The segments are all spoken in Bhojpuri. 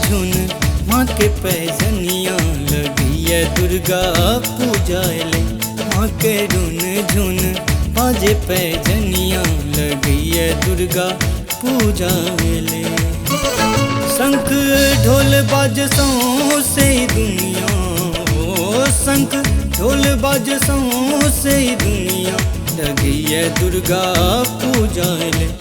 झुन माँ के पैजनिया लगी है दुर्गा पूजा ले। माँ के रुन झुन बाजे पैजनिया लगी है दुर्गा पूजा ले। शंख ढोल बाज से दुनिया, ओ शंख ढोल बाज से दुनिया लगी है दुर्गा पूजा ले।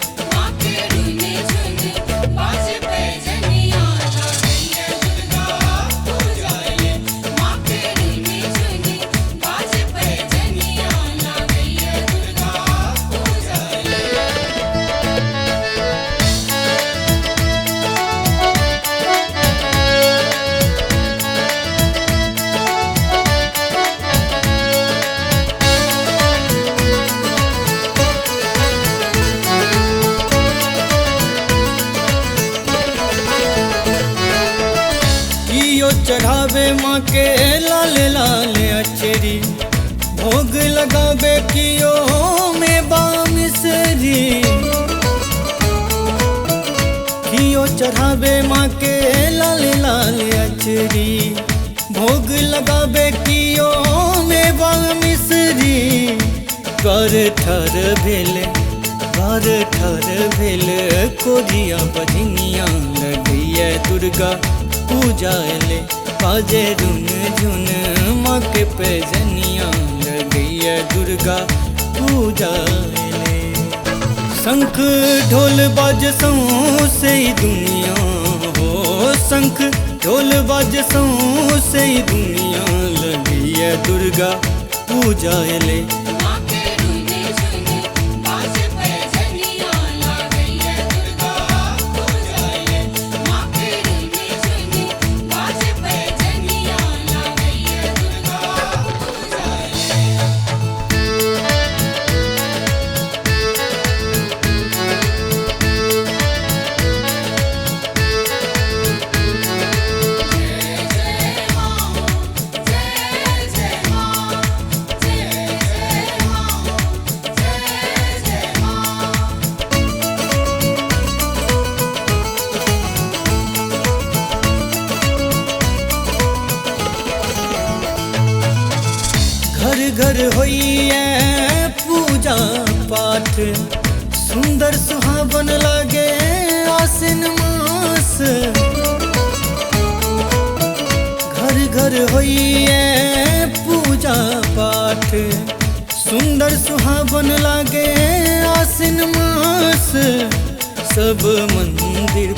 चढ़ावे माँ के लाल लाल अचरी, भोग लगावे कियो में बामिसरी। कियो चढ़ावे माँ के लाल लाल अचरी, भोग लगावे कियो में बामिसरी। कर ठर भेल कोरिया बजनिया लगी है दुर्गा पूजा ले। बाजे रुन झुन माँ के पैजनिया लगी है दुर्गा पूजा ले। शंख ढोल बाज से दुनिया, हो शंख ढोल बाज से दुनिया लगी है दुर्गा पूजा ले। घर होई है पूजा पाठ, सुंदर सुहावन लागे आसिन मास। घर होई है पूजा पाठ, सुंदर सुहावन लागे आसिन मास। सब मंदिर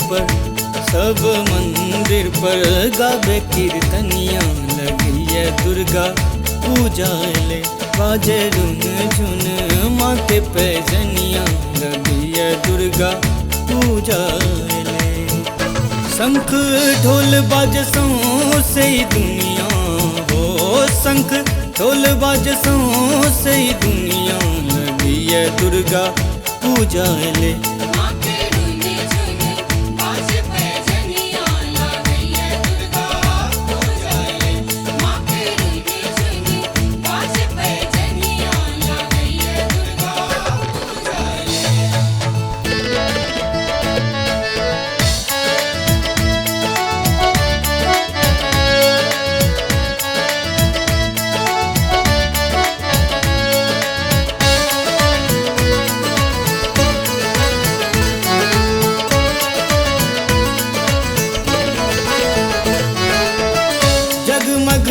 पर गावे कीर्तनिया लगी है दुर्गा पूजा ले। बाजे रुन झुन माँ के पैजनिया लगी है दुर्गा पूजा ले। शंख ढोल बाज से दुनिया, हो शंख ढोल बाज से दुनिया लगी है दुर्गा पूजा ले।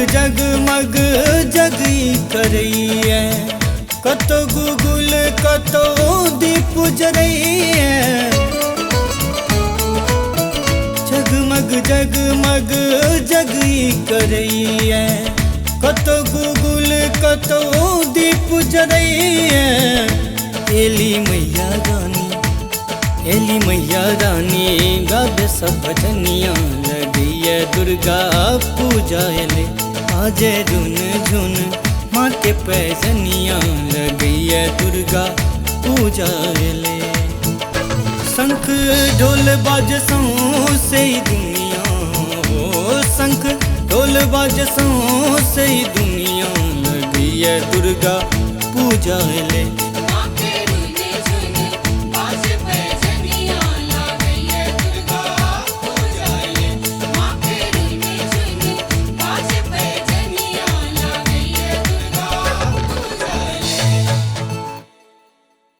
जगमग जगी करई है, कतो गुगुल कतो दीप जरई है। जगमग जगी करई है, कतो गुगुल कतो दीप जरई है। एली मैया रानी गावे सब भजनिया लगी है दुर्गा पूजा ले। बाजे रुन झुन माँ के पैजनिया लगी है दुर्गा पूजा ले। शंख ढोल बाज से दुनिया, ओ शंख ढोल बाज से दुनिया लगी है दुर्गा पूजा ले।